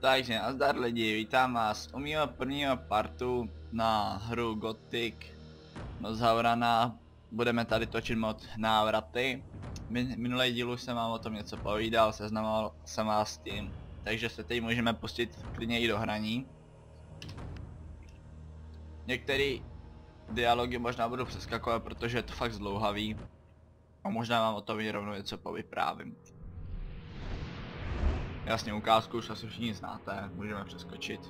Takže nazdar lidi, vítám vás u mého prvního partu na hru Gothic Nozaurana. Budeme tady točit mod Návraty. Minulý dílu jsem vám o tom něco povídal, seznamoval jsem vás s tím. Takže se teď můžeme pustit klidně i do hraní. Některé dialogy možná budu přeskakovat, protože je to fakt zdlouhavý. A možná vám o tom i rovnou něco povyprávím. Jasně, ukázku už asi všichni znáte, můžeme přeskočit.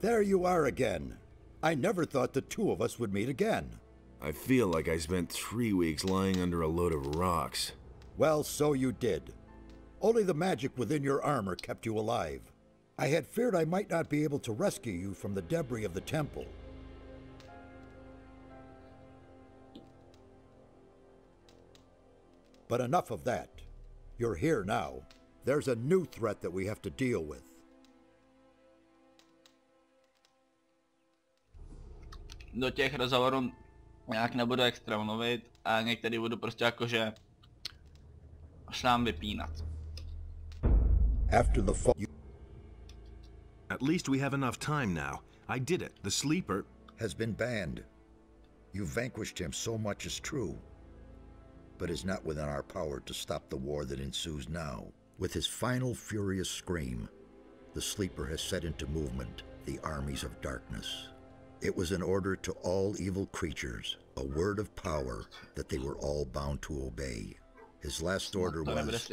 There you are again. I never thought the two of us would meet again. I feel like I spent 3 weeks lying under a load of rocks. Well, so you did. Only the magic within your armor kept you alive. I had feared I might not be able to rescue you from the debris of the temple. But enough of that. You're here now. There's a new threat that we have to deal with. Do těch rozhovorů nějak nebudu extra mluvit a některý budu prostě jakože sám vypínat. After the fall, At least we have enough time now. I did it. The sleeper has been banned. You vanquished him, so much is true. But it's not within our power to stop the war that ensues now. With his final furious scream, the sleeper has set into movement the armies of darkness. It was an order to all evil creatures, a word of power that they were all bound to obey. His last order was,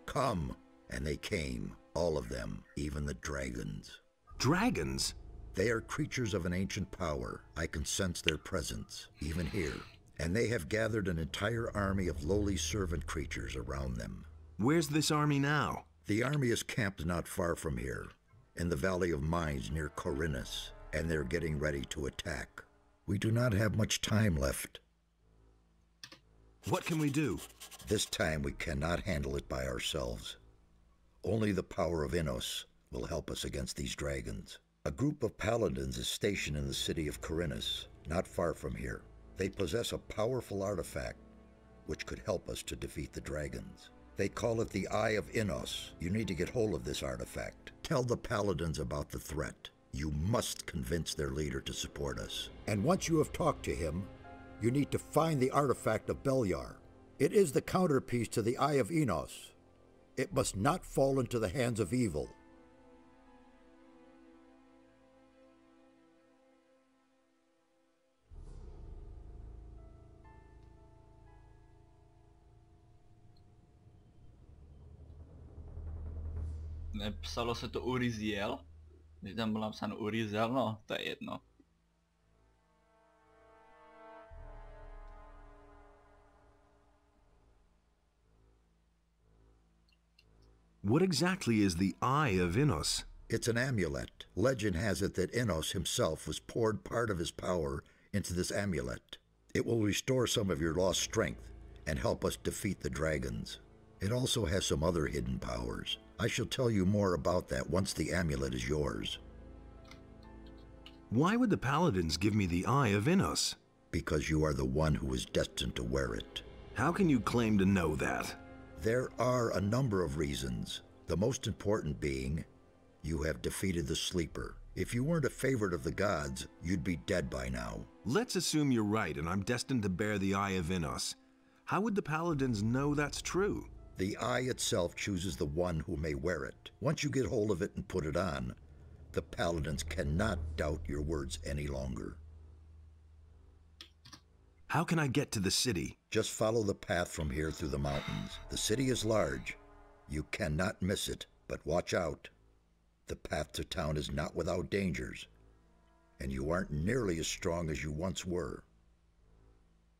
"Come," and they came, all of them, even the dragons. Dragons? They are creatures of an ancient power. I can sense their presence, even here. And they have gathered an entire army of lowly servant creatures around them. Where's this army now? The army is camped not far from here, in the Valley of Mines near Corinus, and they're getting ready to attack. We do not have much time left. What can we do? This time we cannot handle it by ourselves. Only the power of Innos will help us against these dragons. A group of paladins is stationed in the city of Corinus, not far from here. They possess a powerful artifact which could help us to defeat the dragons. They call it the Eye of Innos. You need to get hold of this artifact. Tell the paladins about the threat. You must convince their leader to support us. And once you have talked to him, you need to find the artifact of Beliar. It is the counterpiece to the Eye of Innos. It must not fall into the hands of evil. Nepsalo se to Uriziel? Když tam bylo napsáno Uriziel, no, to je jedno. What exactly is the Eye of Innos? It's an amulet. Legend has it that Innos himself was poured part of his power into this amulet. It will restore some of your lost strength and help us defeat the dragons. It also has some other hidden powers. I shall tell you more about that once the amulet is yours. Why would the paladins give me the Eye of Innos? Because you are the one who is destined to wear it. How can you claim to know that? There are a number of reasons, the most important being you have defeated the sleeper. If you weren't a favorite of the gods, you'd be dead by now. Let's assume you're right and I'm destined to bear the Eye of Innos. How would the paladins know that's true? The eye itself chooses the one who may wear it. Once you get hold of it and put it on, the paladins cannot doubt your words any longer. How can I get to the city? Just follow the path from here through the mountains. The city is large. You cannot miss it, but watch out. The path to town is not without dangers, and you aren't nearly as strong as you once were.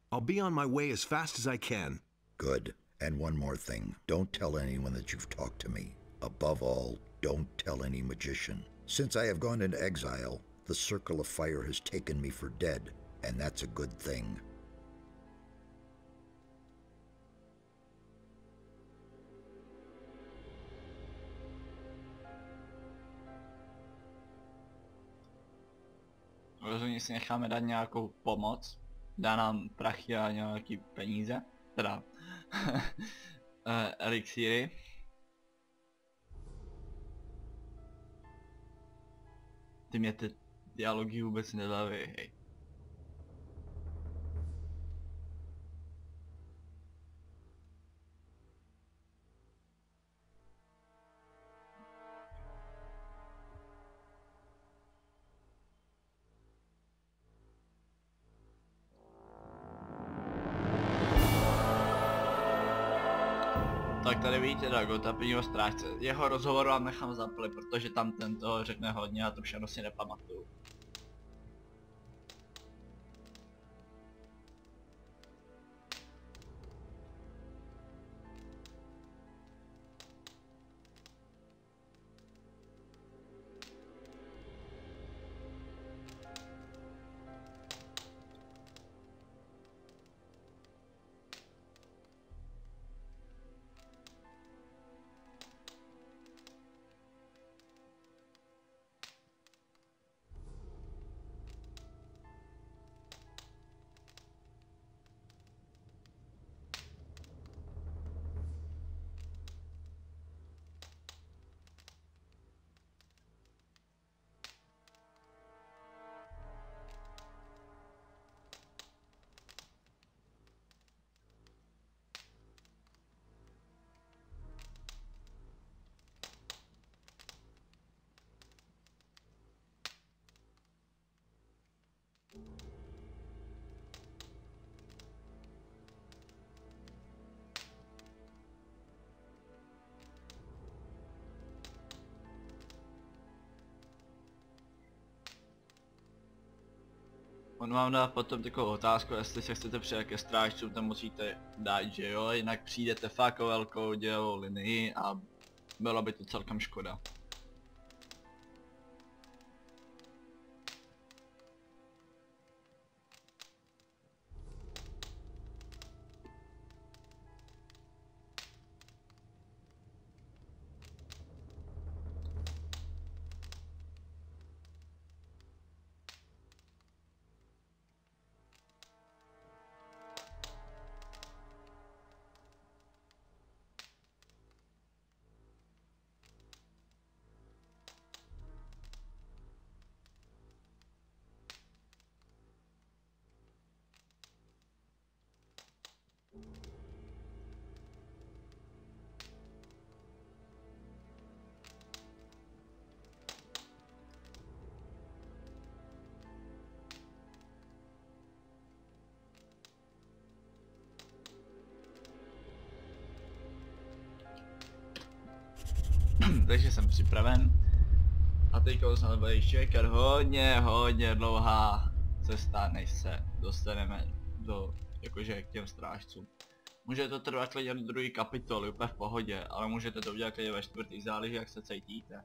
I'll be on my way as fast as I can. Good. And one more thing, don't tell anyone that you've talked to me. Above all, don't tell any magician. Since I have gone into exile, the Circle of Fire has taken me for dead, and that's a good thing. Rozhodně si necháme dát nějakou pomoc. Dá nám prachy a nějaký peníze. Teda elixíry. Ty mě ty dialogy vůbec nebaví, hej. Tak tady vidíte Dragota, prvního strážce. Jeho rozhovor vám nechám zapli, protože tam tento řekne hodně a to všechno si nepamatuju. On vám dá potom takovou otázku, jestli se chcete přidat ke strážcům, tam musíte dát, že jo, jinak přijdete fakt o velkou dělovou linii a bylo by to celkem škoda. Takže jsem připraven. A teďka se bude čekat hodně dlouhá cesta, než se dostaneme do, jakože k těm strážcům. Může to trvat klidně do druhé kapitoly, úplně v pohodě, ale můžete to udělat klidně ve čtvrtý, záleží jak se cítíte.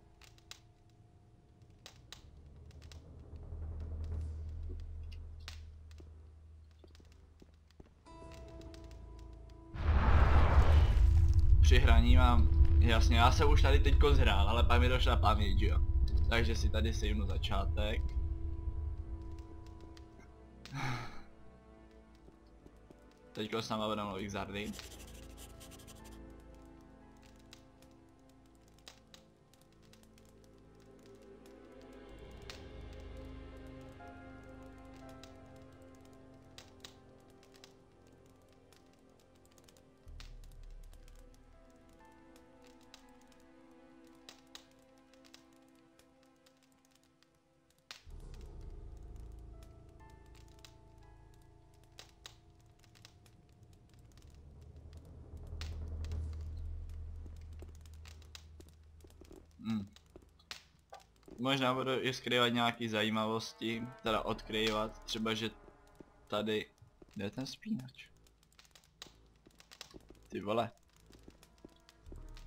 Při hraní mám, jasně, já jsem už tady teďko zhrál, ale pak mi došla paměť, jo. Takže si tady sejnu začátek. Teďko s náma budeme nových zardy. Možná budu i skrývat nějaký zajímavosti, teda odkryvat, třeba že tady, kde je ten spínač? Ty vole.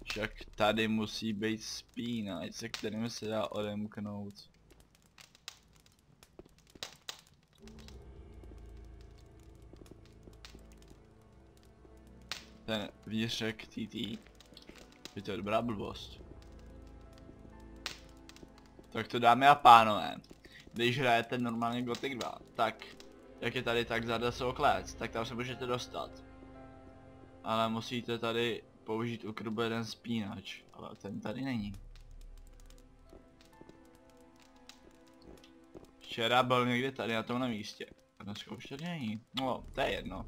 Však tady musí být spínač, se kterým se dá odemknout. Ten výřek TT, je to dobrá blbost. Tak to dámy a pánové, když hrajete normálně Gothic 2, tak jak je tady tak za 10 klec, tak tam se můžete dostat. Ale musíte tady použít u krubu jeden spínač, ale ten tady není. Včera byl někdy tady na tomhle místě. A dneska už tady není. No, to je jedno.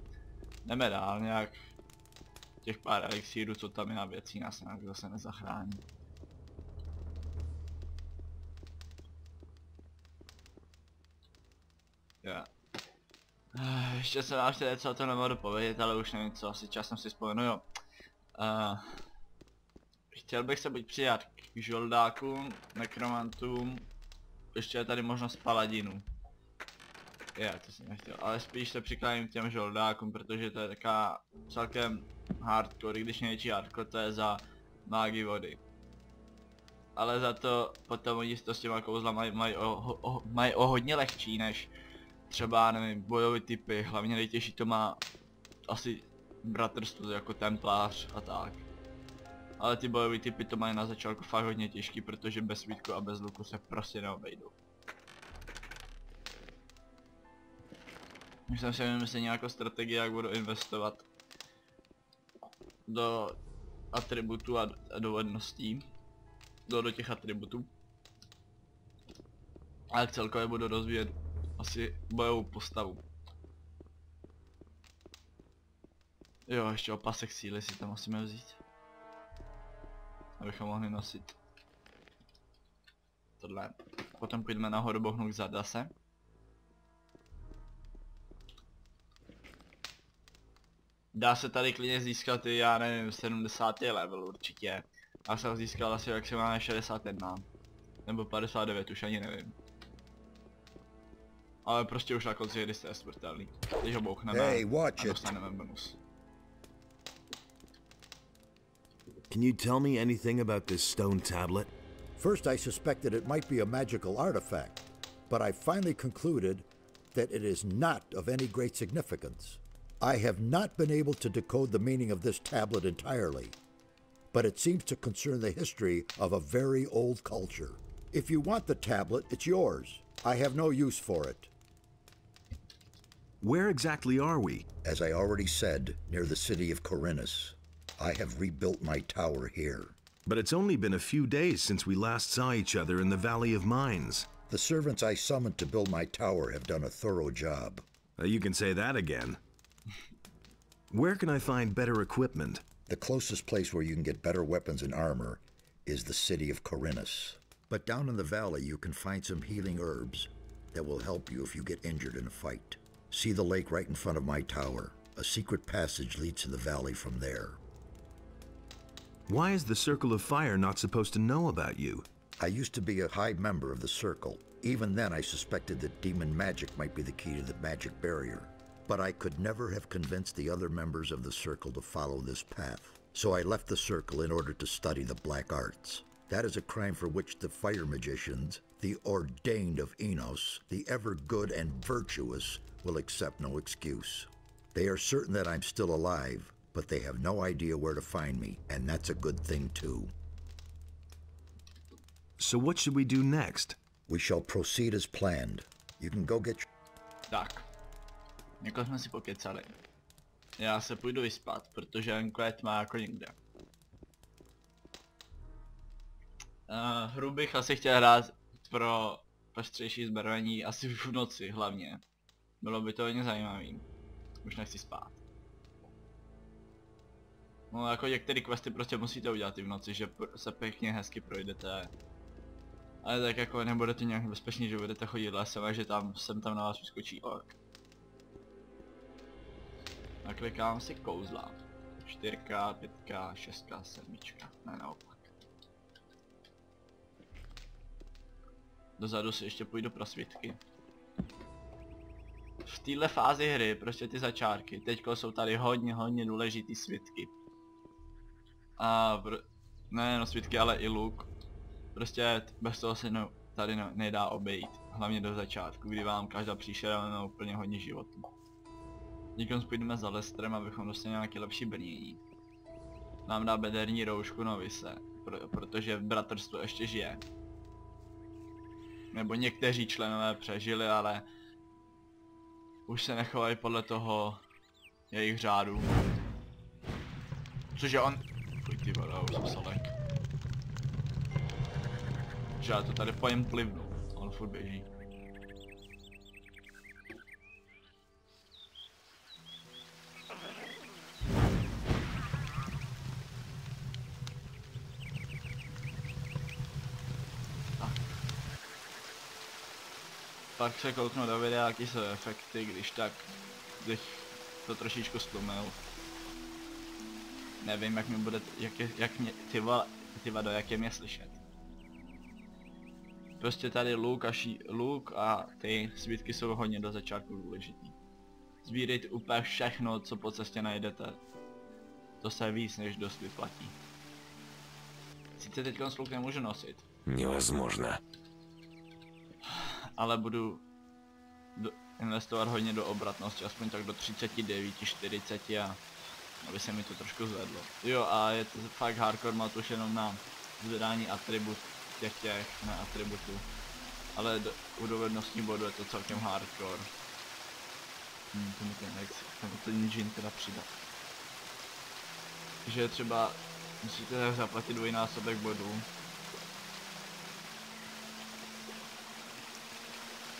Jdeme dál, nějak těch pár elixírů, co tam je na věcí, nás nějak zase nezachrání. Yeah. Ještě se vám chtěl něco o tom nemohu povědět, ale už nevím co, asi časem si vzpomenu, jo. Chtěl bych se buď přidat k žoldákům, nekromantům, ještě je tady možnost paladinů. To jsem nechtěl, ale spíš se přikláním k těm žoldákům, protože to je taková celkem hardcore, když největší hardcore, to je za mágii vody. Ale za to potom oni to s těma kouzla mají o hodně lehčí než třeba, nevím, bojové typy, hlavně nejtěžší to má asi bratrstvo jako templář a tak. Ale ty bojové typy to mají na začátku fakt hodně těžký, protože bez svítku a bez luku se prostě neobejdou. Už jsem si vymyslel nějakou strategii, jak budu investovat do atributů a dovedností. Do těch atributů. Ale celkově budu rozvíjet asi bojovou postavu. Jo, ještě opasek síly si tam musíme vzít. Abychom mohli nosit tohle. Potom půjdeme nahoru bohnout k zadase. Dá se tady klidně získat i, já nevím, 70. level určitě. Já jsem ho získal asi maximálně 61. Nebo 59, už ani nevím. Ale prostě už na konci hry jste smrtelný. Když ho bouchneme a dostaneme bonus. Can you tell me anything about this stone tablet? First, I suspected it might be a magical artifact, but I finally concluded that it is not of any great significance. I have not been able to decode the meaning of this tablet entirely, but it seems to concern the history of a very old culture. If you want the tablet, it's yours. I have no use for it. Where exactly are we? As I already said, near the city of Corinus. I have rebuilt my tower here. But it's only been a few days since we last saw each other in the Valley of Mines. The servants I summoned to build my tower have done a thorough job. You can say that again. Where can I find better equipment? The closest place where you can get better weapons and armor is the city of Corinus. But down in the valley you can find some healing herbs that will help you if you get injured in a fight. See the lake right in front of my tower. A secret passage leads to the valley from there. Why is the Circle of Fire not supposed to know about you? I used to be a high member of the Circle. Even then I suspected that demon magic might be the key to the magic barrier. But I could never have convinced the other members of the Circle to follow this path. So I left the Circle in order to study the black arts. That is a crime for which the fire magicians, the ordained of Enos, the ever good and virtuous, will accept no excuse. They are certain that I'm still alive, but they have no idea where to find me, and that's a good thing too. So what should we do next? We shall proceed as planned. You can go get... Tak. Jako jsme si pokecali. Já se půjdu vyspat, protože venku je tma jako nikde. Hru bych asi chtěl hrát pro pestřejší zbarvení, asi v noci hlavně. Bylo by to hodně zajímavý. Už nechci spát. No jako některé questy prostě musíte udělat i v noci, že se pěkně hezky projdete. Ale tak jako nebudete nějak bezpečný, že budete chodit lesem a že tam sem tam na vás vyskočí ork. Naklikám si kouzla. 4, 5, 6, 7. Ne, naopak. Dozadu si ještě půjdu pro svitky. V téhle fázi hry, prostě ty začátky, teďko jsou tady hodně důležitý svitky. A ne svitky, ale i luk. Prostě bez toho se tady nedá obejít. Hlavně do začátku, kdy vám každá příšera úplně hodně životů. Teď půjdeme za Lestrem, abychom dostali nějaké lepší brnění. Nám dá bederní roušku novise, protože bratrstvo ještě žije. Nebo někteří členové přežili, ale už se nechovají podle toho jejich řádu. Cože on... Ty vole, už jsem salek. Že já to tady po něm plivnu. On furt běží. Pak se kouknu do videa, jaký jsou efekty, když tak bych to trošičku stlumil. Nevím, jak mi bude, jak mě, ty vado, jak je mě slyšet. Prostě tady luk a ty svítky jsou hodně do začátku důležitý. Sbírejte úplně všechno, co po cestě najdete. To se víc než dost vyplatí. Sice teď luk nemůžu nosit. Невозможно. Ale budu investovat hodně do obratnosti, aspoň tak do 39, 40 a aby se mi to trošku zvedlo. Jo, a je to fakt hardcore mod už jenom na zvedání ne atributů. Ale u dovednostní bodu je to celkem hardcore. Tomu ten engine teda přidat. Takže třeba musíte zaplatit dvojnásobek bodů.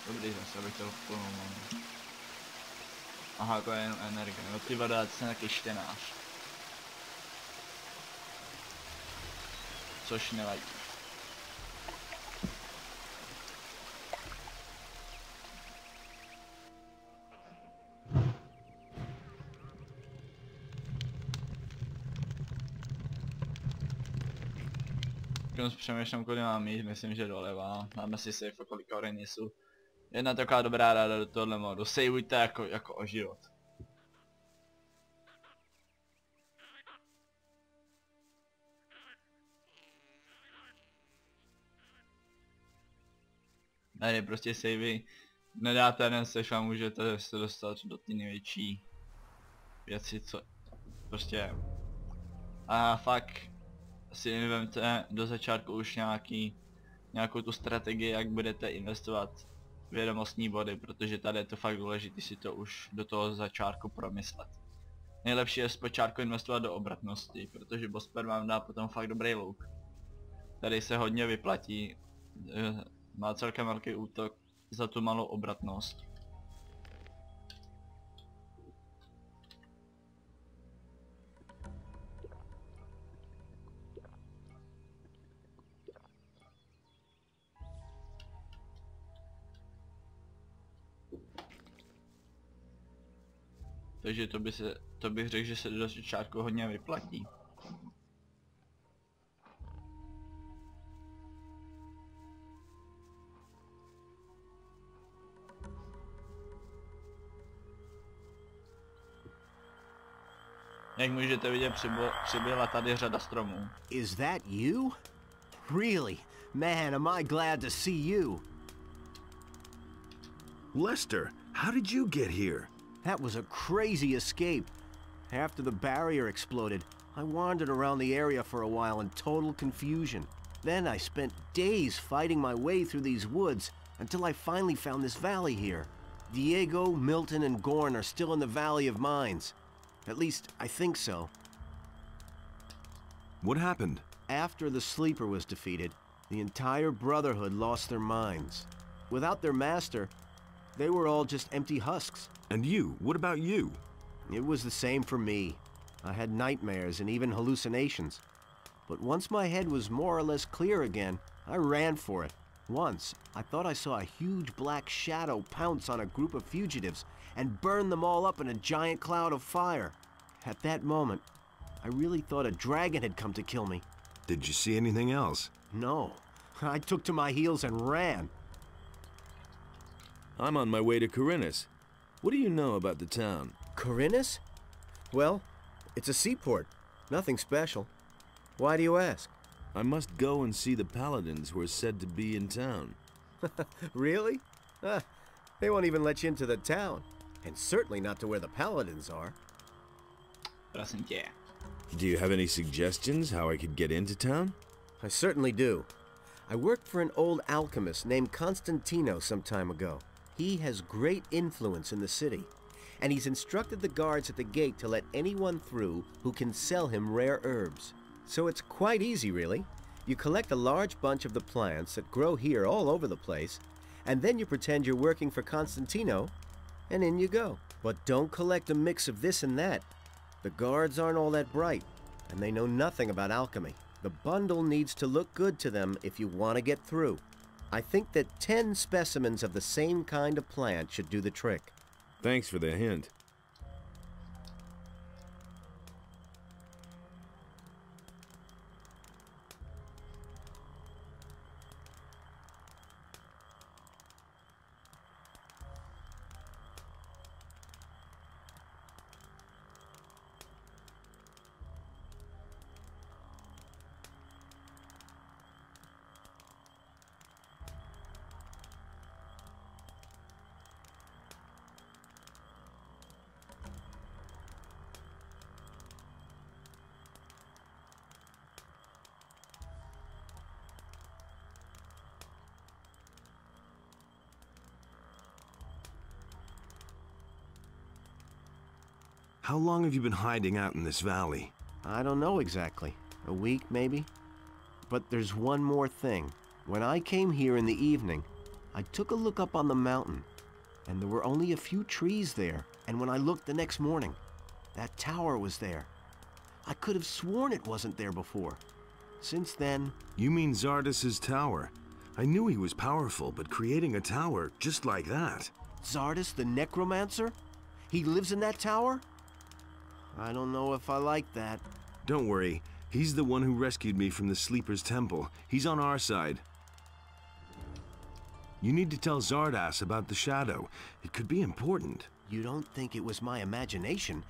Dobrý, zase abych to plnou mám. Aha, to je jenom energie. No ty vada, jsem taky štenář. Což nevadí. Když přemýšlím, kudy mám jít, myslím, že doleva. Máme si safe, kolik oren jsou. Jedna taková dobrá rada do tohle modu. Saveujte jako o život. Tady prostě savey. Nedáte jeden save a můžete se dostat do ty největší věci, co prostě. A fakt si vemte do začátku už nějakou tu strategii, jak budete investovat vědomostní body, protože tady je to fakt důležité si to už do toho začátku promyslet. Nejlepší je zpočátku investovat do obratnosti, protože bosper vám dá potom fakt dobrý look. Tady se hodně vyplatí, má celkem velký útok za tu malou obratnost. Takže to bych řekl, že se do začátku hodně vyplatí. Jak můžete vidět, přibyla tady řada stromů. Is that you? Really? Man, am I glad to see you. Lester, how did you get here? That was a crazy escape. After the barrier exploded, I wandered around the area for a while in total confusion. Then I spent days fighting my way through these woods until I finally found this valley here. Diego, Milton, and Gorn are still in the Valley of Mines. At least, I think so. What happened? After the Sleeper was defeated, the entire Brotherhood lost their minds. Without their master, they were all just empty husks. And you? What about you? It was the same for me. I had nightmares and even hallucinations. But once my head was more or less clear again, I ran for it. Once, I thought I saw a huge black shadow pounce on a group of fugitives and burn them all up in a giant cloud of fire. At that moment, I really thought a dragon had come to kill me. Did you see anything else? No. I took to my heels and ran. I'm on my way to Corinus. What do you know about the town? Corinus? Well, it's a seaport. Nothing special. Why do you ask? I must go and see the paladins who are said to be in town. Really? They won't even let you into the town. And certainly not to where the paladins are. Prosím tě. Do you have any suggestions how I could get into town? I certainly do. I worked for an old alchemist named Constantino some time ago. He has great influence in the city. and he's instructed the guards at the gate to let anyone through who can sell him rare herbs. So it's quite easy, really. You collect a large bunch of the plants that grow here all over the place, and then you pretend you're working for Constantino, and in you go. But don't collect a mix of this and that. The guards aren't all that bright, and they know nothing about alchemy. The bundle needs to look good to them if you want to get through. I think that 10 specimens of the same kind of plant should do the trick. Thanks for the hint. How long have you been hiding out in this valley? I don't know exactly. A week, maybe? But there's one more thing. When I came here in the evening, I took a look up on the mountain, and there were only a few trees there. And when I looked the next morning, that tower was there. I could have sworn it wasn't there before. Since then... You mean Zardas's tower? I knew he was powerful, but creating a tower just like that... Zardas the necromancer? He lives in that tower? I don't know if I like that. Don't worry, he's the one who rescued me from the Sleeper's Temple. He's on our side. You need to tell Zardas about the shadow. It could be important. You don't think it was my imagination?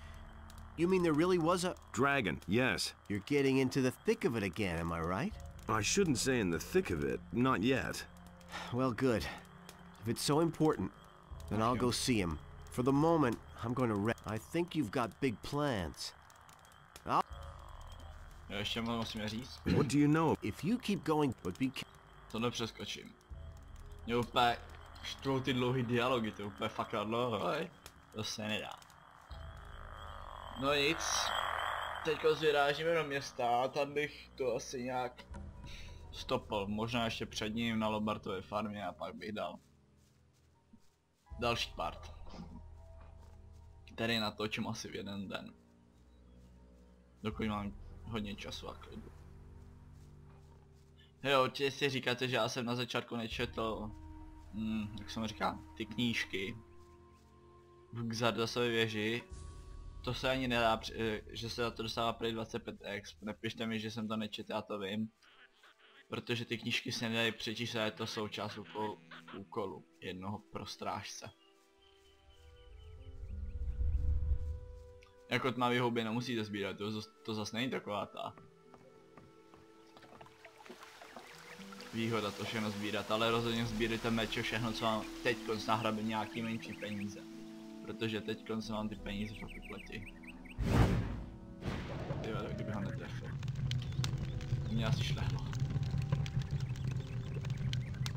You mean there really was a... Dragon, yes. You're getting into the thick of it again, am I right? I shouldn't say in the thick of it. Not yet. Well, good. If it's so important, then I'll go see him. For the moment, I'm going to I think you've got big plans. Ještě musíme říct. What do you know? If you keep going, but be Tohle přeskočím. Mě úplně štvou ty dlouhý dialogy, to je úplně fakt dlouho, to se nedá. No nic, teďko vyrážíme do města a tam bych to asi nějak stopl, možná ještě před ním na Lobartově farmě a pak bych dal další part, který natočím asi v jeden den, dokud mám hodně času a klidu. Jo, určitě si říkáte, že já jsem na začátku nečetl, jak jsem říkal, ty knížky k Zardasově věži. To se ani nedá, že se za to dostává prý 25 exp, nepište mi, že jsem to nečetl, já to vím. Protože ty knížky se nedají přečíst a je to součást úkolu jednoho pro strážce. Jako tmavý houby nemusíte sbírat, to zase není taková ta výhoda to všechno sbírat, ale rozhodně sbírejte meče, všechno co vám teďkonc nahrabím nějaký menší peníze. Protože teďkonc mám ty peníze pro vyplatí. Tyhle, tak kdybych ho netrefil. Mě asi šlehlo.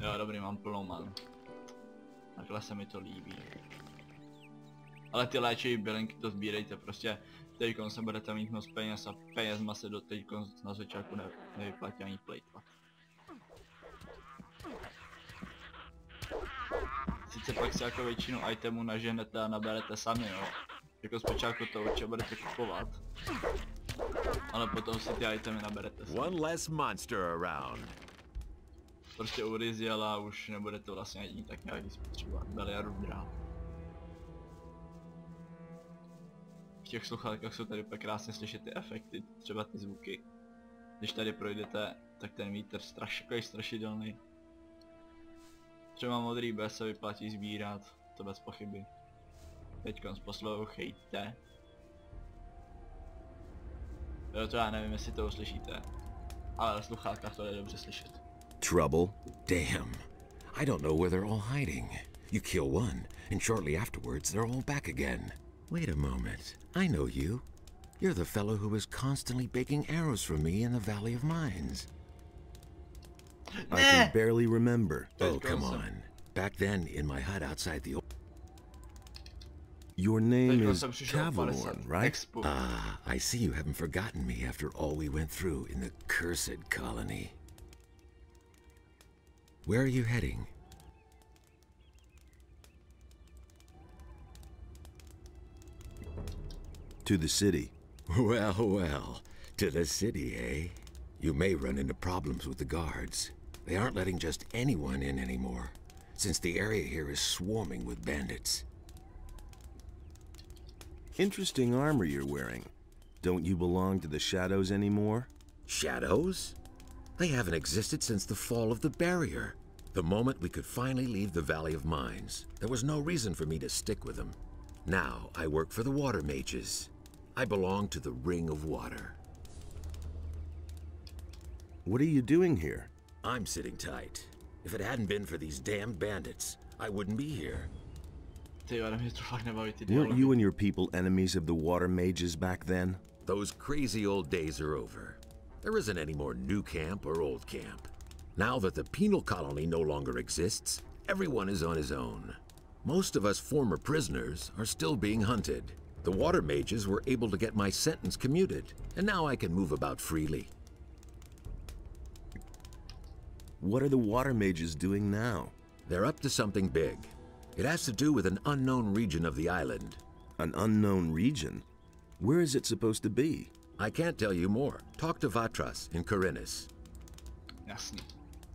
Jo, dobrý, mám plnou manu. Takhle se mi to líbí. Ale ty léčivé bylinky to sbírejte, prostě teďkonc se budete mít moc peněz a penězma se do teďkonc na začátku nevyplatí ani plejtvat. Sice pak si jako většinu itemů naženete a naberete sami, jo. Jako zpočátku to určitě budete kupovat. Ale potom si ty itemy naberete sami. One less monster around. Prostě uryzěl a už nebudete vlastně ani tak nějaký spotřebovat. Belia rudrá. V těch sluchátkách jsou tady úplně krásně slyšet ty efekty, třeba ty zvuky. Když tady projdete, tak ten vítr takový strašidelný. Třeba modrý bez se vyplatí sbírat, to bez pochyby. Teďkonc poslouchejte. Jo, to já nevím, jestli to uslyšíte, ale v sluchátkách to je dobře slyšet. Trouble? Damn. I don't know where they're all hiding. You kill one, and shortly afterwards they're all back again. Wait a moment. I know you. You're the fellow who was constantly baking arrows for me in the Valley of Mines. I can barely remember. Oh, come on. Back then, in my hut outside the... Your name Teďko is jsem přišel o 50 Cavalorn, right? expu. Ah, I see you haven't forgotten me after all we went through in the cursed colony. Where are you heading? To the city. Well, well, to the city, eh? You may run into problems with the guards. They aren't letting just anyone in anymore, since the area here is swarming with bandits. Interesting armor you're wearing. Don't you belong to the Shadows anymore? Shadows? They haven't existed since the fall of the barrier. The moment we could finally leave the Valley of Mines, there was no reason for me to stick with them. Now I work for the Water Mages. I belong to the Ring of Water. What are you doing here? I'm sitting tight. If it hadn't been for these damned bandits, I wouldn't be here. Weren't you and your people enemies of the Water Mages back then? Those crazy old days are over. There isn't any more new camp or old camp. Now that the penal colony no longer exists, everyone is on his own. Most of us former prisoners are still being hunted. The Water Mages were able to get my sentence commuted, and now I can move about freely. What are the Water Mages doing now? They're up to something big. It has to do with an unknown region of the island. An unknown region? Where is it supposed to be? I can't tell you more. Talk to Vatras in Corinus. Jasný.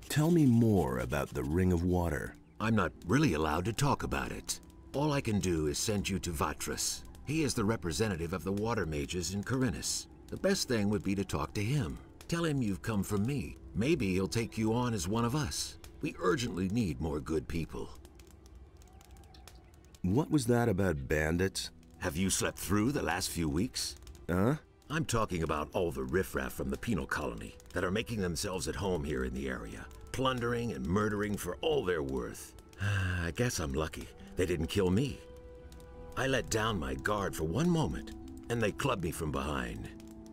Tell me more about the Ring of Water. I'm not really allowed to talk about it. All I can do is send you to Vatras. He is the representative of the Water Mages in Corinus. The best thing would be to talk to him. Tell him you've come from me. Maybe he'll take you on as one of us. We urgently need more good people. What was that about bandits? Have you slept through the last few weeks? Huh? I'm talking about all the riffraff from the penal colony that are making themselves at home here in the area, plundering and murdering for all they're worth. I guess I'm lucky they didn't kill me. I let down my guard for one moment, and they clubbed me from behind.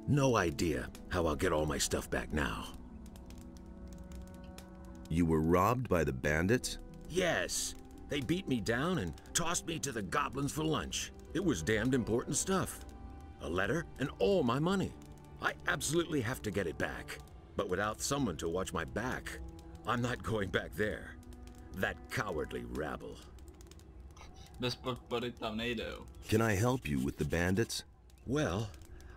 No idea how I'll get all my stuff back now. You were robbed by the bandits? Yes, they beat me down and tossed me to the goblins for lunch. It was damned important stuff. A letter and all my money. I absolutely have to get it back. But without someone to watch my back, I'm not going back there. That cowardly rabble. Bez podpory tam nejde, jo. Can I help you with the bandits? Well,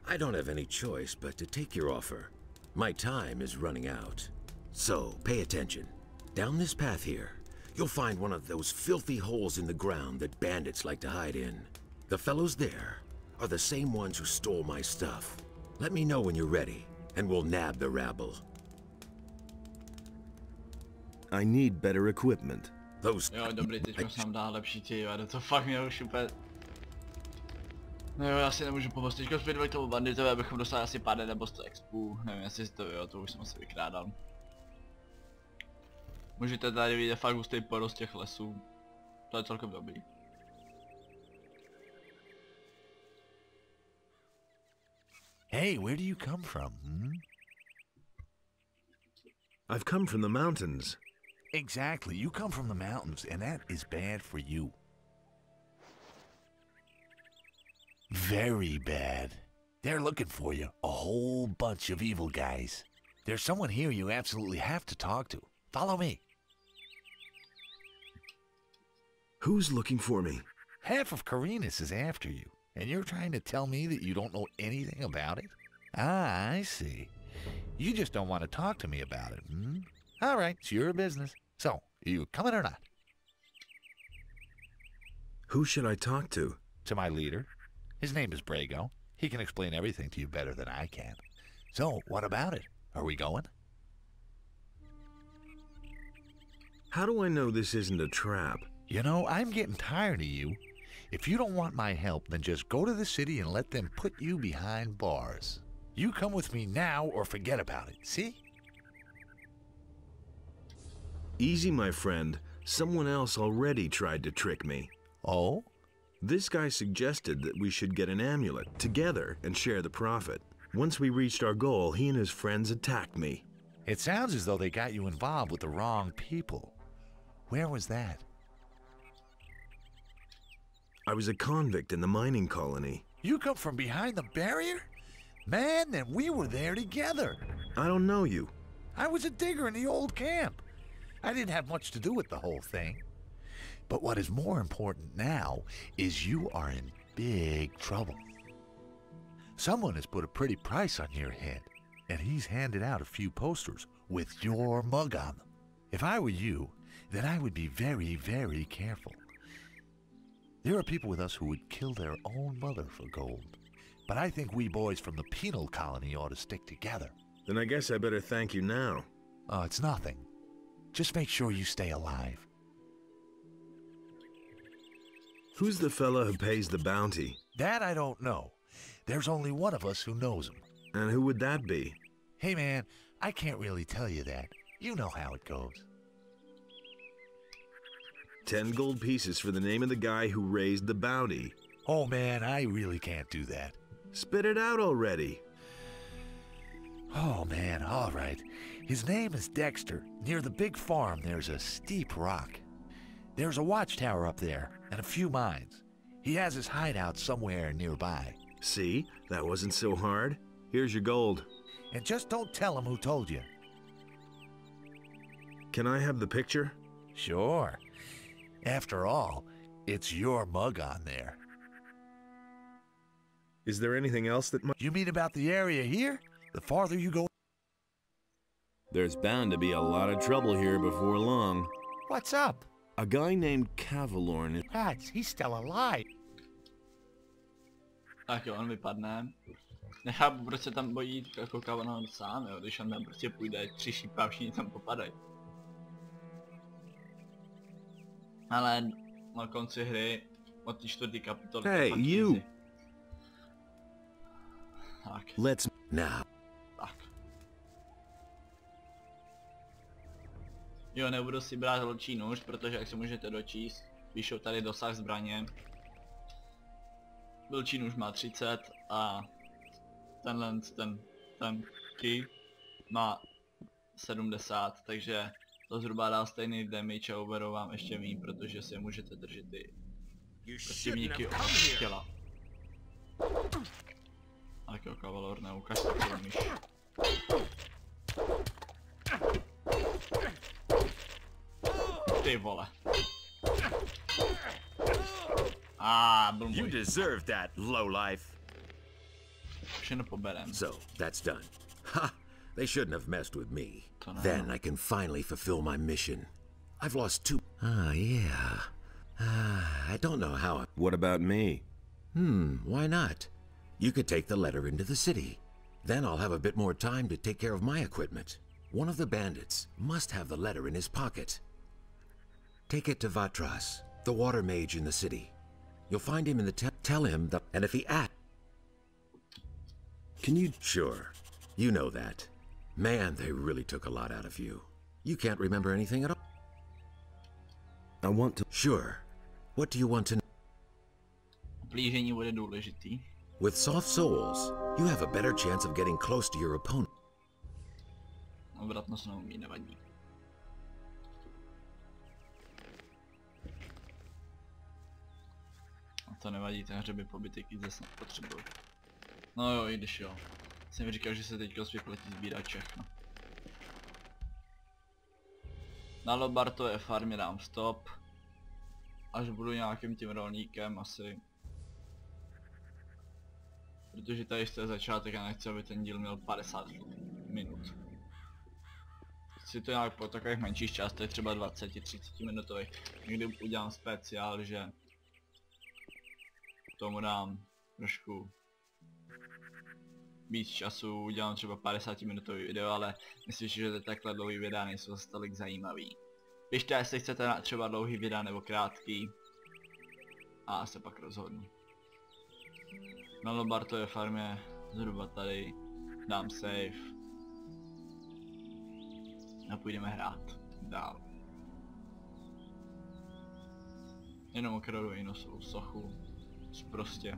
I don't have any choice but to take your offer. My time is running out. So, pay attention. Down this path here, you'll find one of those filthy holes in the ground that bandits like to hide in. The fellows there are the same ones who stole my stuff. Let me know when you're ready, and we'll nab the rabble. I need better equipment. Those... Jo, dobrý, teď jsem dál lepší těj, to fakt mě už úplně... No jo, já si nemůžu pomoct, teďko zpět k tomu banditovi, abychom dostali asi 50 nebo 100 expů, nevím jestli to jo, to už jsem asi vykrádal. Můžete tady vidět fakt hustý porost těch lesů, to je celkem dobrý. Hey, where do you come from, I've come from the mountains. Exactly, you come from the mountains, and that is bad for you. Very bad. They're looking for you, a whole bunch of evil guys. There's someone here you absolutely have to talk to. Follow me. Who's looking for me? Half of Corinus is after you, and you're trying to tell me that you don't know anything about it? Ah, I see. You just don't want to talk to me about it, All right, it's your business. So, are you coming or not? Who should I talk to? To my leader. His name is Brago. He can explain everything to you better than I can. So, what about it? Are we going? How do I know this isn't a trap? You know, I'm getting tired of you. If you don't want my help, then just go to the city and let them put you behind bars. You come with me now or forget about it, see? Easy, my friend. Someone else already tried to trick me. Oh? This guy suggested that we should get an amulet together and share the profit. Once we reached our goal, he and his friends attacked me. It sounds as though they got you involved with the wrong people. Where was that? I was a convict in the mining colony. You come from behind the barrier? Man, then we were there together. I don't know you. I was a digger in the old camp. I didn't have much to do with the whole thing. But what is more important now is you are in big trouble. Someone has put a pretty price on your head, and he's handed out a few posters with your mug on them. If I were you, then I would be very, very careful. There are people with us who would kill their own mother for gold. But I think we boys from the penal colony ought to stick together. Then I guess I better thank you now. Oh, it's nothing. Just make sure you stay alive. Who's the fella who pays the bounty? That I don't know. There's only one of us who knows him. And who would that be? Hey man, I can't really tell you that. You know how it goes. 10 gold pieces for the name of the guy who raised the bounty. Oh man, I really can't do that. Spit it out already. Oh man, all right. His name is Dexter. Near the big farm, there's a steep rock. There's a watchtower up there, and a few mines. He has his hideout somewhere nearby. See? That wasn't so hard. Here's your gold. And just don't tell him who told you. Can I have the picture? Sure. After all, it's your mug on there. Is there anything else that might... You mean about the area here? The farther you go... There's bound to be a lot of trouble here before long. What's up? A guy named Cavalorn is... Rats, he's still alive. Tak jo, on vypadne. Nechápu, proč se tam bojí jako Cavalorn sám, jo, když on tam prostě půjde, 3 šípa a všichni tam popadají. Ale na konci hry, od té 4. kapitoly... Hey, you! Tak. Let's... Now. Tak. Jo, nebudu si brát vlčí nůž, protože jak se můžete dočíst, píšou tady dosah zbraně. Vlčí nůž má 30 a ten key má 70, takže to zhruba dá stejný damage a uberou vám ještě méně, protože si můžete držet ty protivníky od těla. Tak jo, Cavalor, neukaž si to myš. Ty vole. Byl můj. You deserve that, lowlife. Všechno poberem. So, that's done. Ha! They shouldn't have messed with me. Then I can finally fulfill my mission. I've lost 2... Ah, yeah. I don't know how... What about me? Why not? You could take the letter into the city. Then I'll have a bit more time to take care of my equipment. One of the bandits must have the letter in his pocket. Take it to Vatras, the water mage in the city. You'll find him in the tell him that... And if he asks... Can you... Sure. You know that. Man, they really took a lot out of you. You can't remember anything at all? I want to... Sure. What do you want to know? Plížení bude důležitý. With soft souls, you have a better chance of getting close to your opponent. Obratnost neumí, nevadí. A to nevadí, ten hřeby pobytek zase nepotřebuji. No jo, i když jo. Jsem říkal, že se teďka vyplatí sbírat všechno. Na Lobartové farmě dám stop. Až budu nějakým tím rolníkem asi. Protože tady jste začátek a nechci, aby ten díl měl 50 minut. Chci to nějak po takových menších částech, třeba 20-30 minutových. Někdy udělám speciál, že tomu dám trošku víc času, udělám třeba 50 minutový video, ale myslím, že takhle dlouhý videa nejsou zase tolik zajímavý. Pište, jestli chcete třeba dlouhý videa nebo krátký. A se pak rozhodnu. Na Lobartové farmě zhruba tady dám save. A půjdeme hrát dál. Jenom okradu jinou sochu. Prostě.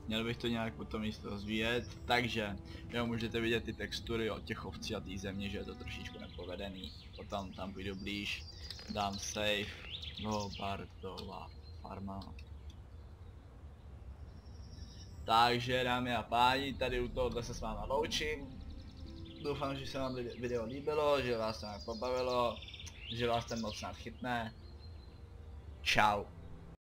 Měl bych to nějak potom místo rozvíjet, takže jo, můžete vidět ty textury od těch ovcí a té země, že je to trošičku nepovedený. Potom tam půjdu blíž, dám save, Lobartova farma. Takže dámy a páni, tady u tohohle se s váma loučím. Doufám, že se vám video líbilo, že vás to nějak pobavilo, že vás ten moc snad chytne. Čau.